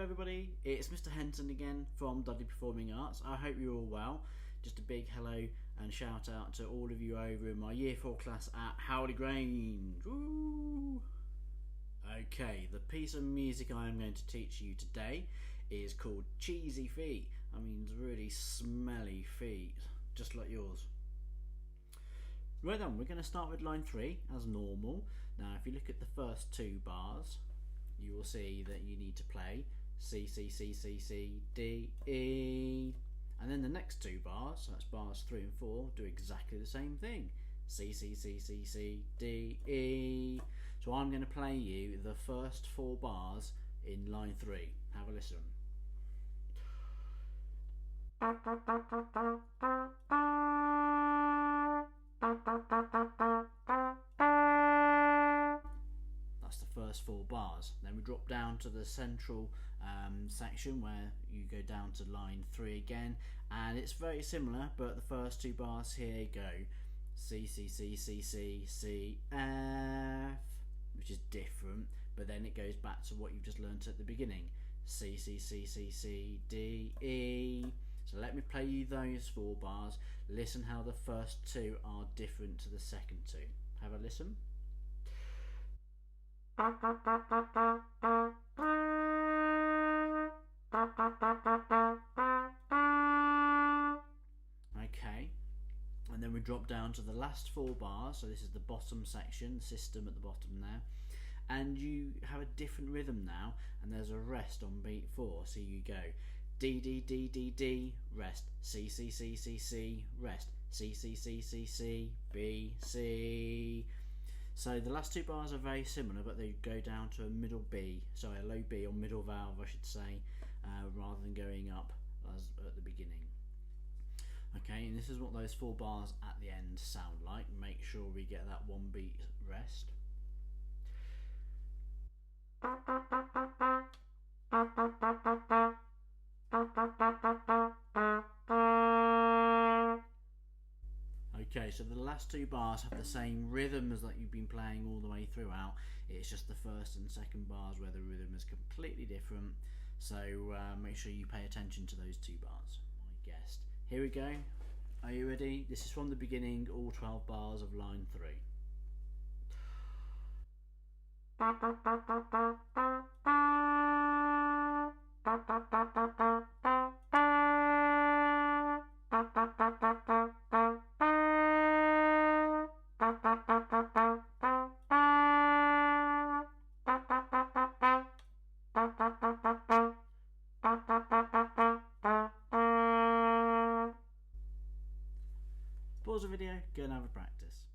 everybody, it's Mr. Henson again from Dudley Performing Arts. I hope you're all well. Just a big hello and shout out to all of you over in my Year 4 class at Howley, Grange. Woo! Okay, the piece of music I am going to teach you today is called Cheezy Feet. That means really smelly feet, just like yours. Right then, we're going to start with line 3 as normal. Now if you look at the first two bars, you will see that you need to play C, C, C, C, C, D, E. And then the next two bars, so that's bars 3 and 4, do exactly the same thing. C, C, C, C, C, D, E. So I'm going to play you the first 4 bars in line 3. Have a listen. That's the first 4 bars. Then we drop down to the central section where you go down to line 3 again, and it's very similar, but the first 2 bars here go C, C, C, C, C, C, F, which is different, but then it goes back to what you've just learnt at the beginning. C, C, C, C, C, D, E. So let me play you those 4 bars. Listen how the first 2 are different to the second 2. Have a listen. Okay, and then we drop down to the last 4 bars. So this is the bottom section, the system at the bottom there, and you have a different rhythm now, and there's a rest on beat 4. So you go D, D, D, D, D, rest, C, C, C, C, C, rest, C, C, C, C, C, B, C. So the last 2 bars are very similar, but they go down to a middle B, sorry, a low B or middle valve I should say, rather than going up as at the beginning. Okay, and this is what those 4 bars at the end sound like. Make sure we get that 1 beat rest. Okay, so the last 2 bars have the same rhythm as that you've been playing all the way throughout. It's just the first and second bars where the rhythm is completely different. So make sure you pay attention to those 2 bars, my guest. Here we go. Are you ready? This is from the beginning, all 12 bars of line 3. Pause the video, go and have a practice.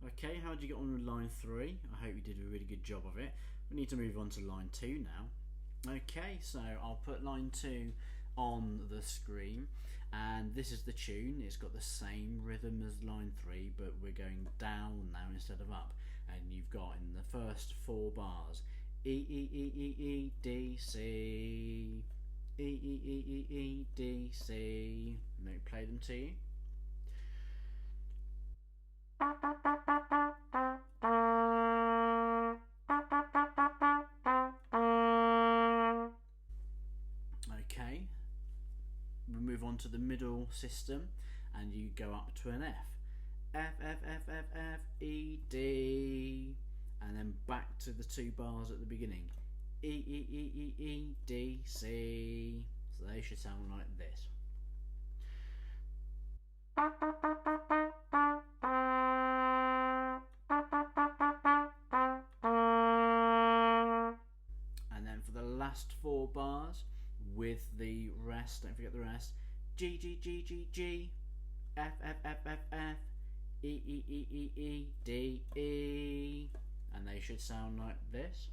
Okay, how did you get on with line 3? I hope you did a really good job of it. We need to move on to line 2 now. Okay, so I'll put line 2 on the screen, and this is the tune. It's got the same rhythm as line 3, but we're going down now instead of up. And you've got in the first 4 bars E, E, E, E, E, D, C, E, E, E, E, E, D, C. Let me play them to you. Okay, we move on to the middle system, and you go up to an F. F, F, F, F, F, E, D, and then back to the 2 bars at the beginning. E, E, E, E, E, D, C. So they should sound like this. And then for the last 4 bars with the rest, don't forget the rest. G, G, G, G, G, F, F, F, F, F, E, E, E, E, E, D, E, and they should sound like this.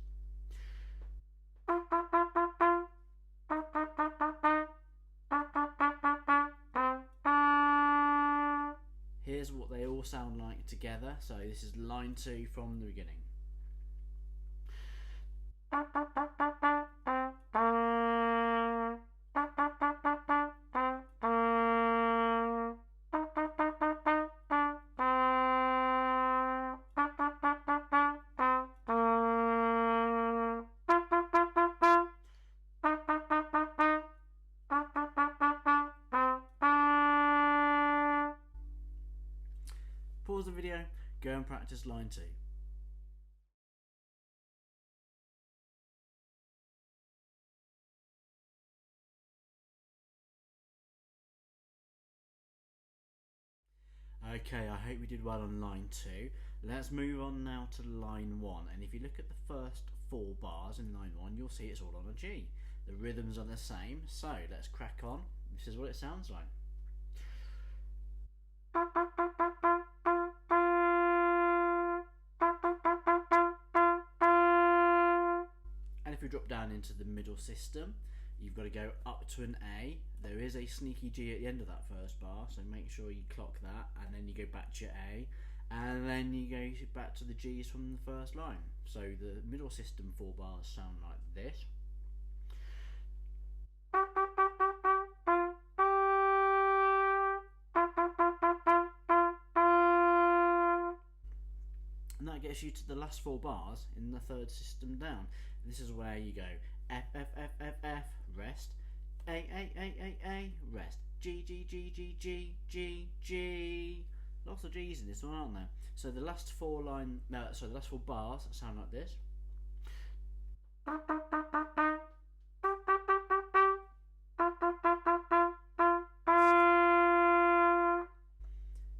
Here's what they all sound like together. So this is line 2 from the beginning. go and practice line 2. Okay, I hope we did well on line 2. Let's move on now to line 1. And if you look at the first 4 bars in line 1, you'll see it's all on a G. The rhythms are the same, so let's crack on. This is what it sounds like. And if we drop down into the middle system, you've got to go up to an A. There is a sneaky G at the end of that first bar, so make sure you clock that, and then you go back to your A, and then you go back to the G's from the first line. So the middle system 4 bars sound like this. And that gets you to the last 4 bars in the third system down. This is where you go F, F, F, F, F, rest, A, A, A, A, A, rest, G, G, G, G, G, G, G. Lots of G's in this one, aren't there? So the last 4 the last 4 bars sound like this.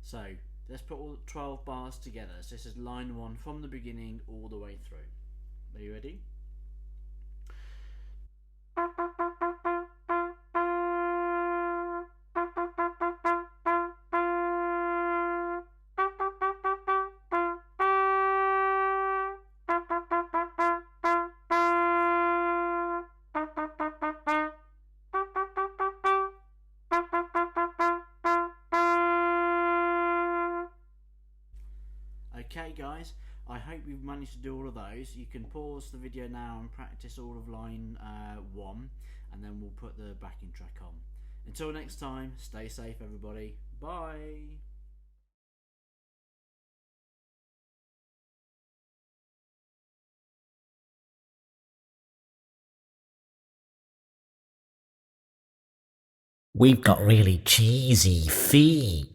So let's put all 12 bars together. So this is line 1 from the beginning all the way through. Are you ready? Okay guys, I hope you've managed to do all of those. You can pause the video now and practice all of line 1, and then we'll put the backing track on. Until next time, stay safe everybody. Bye! We've got really cheesy feet.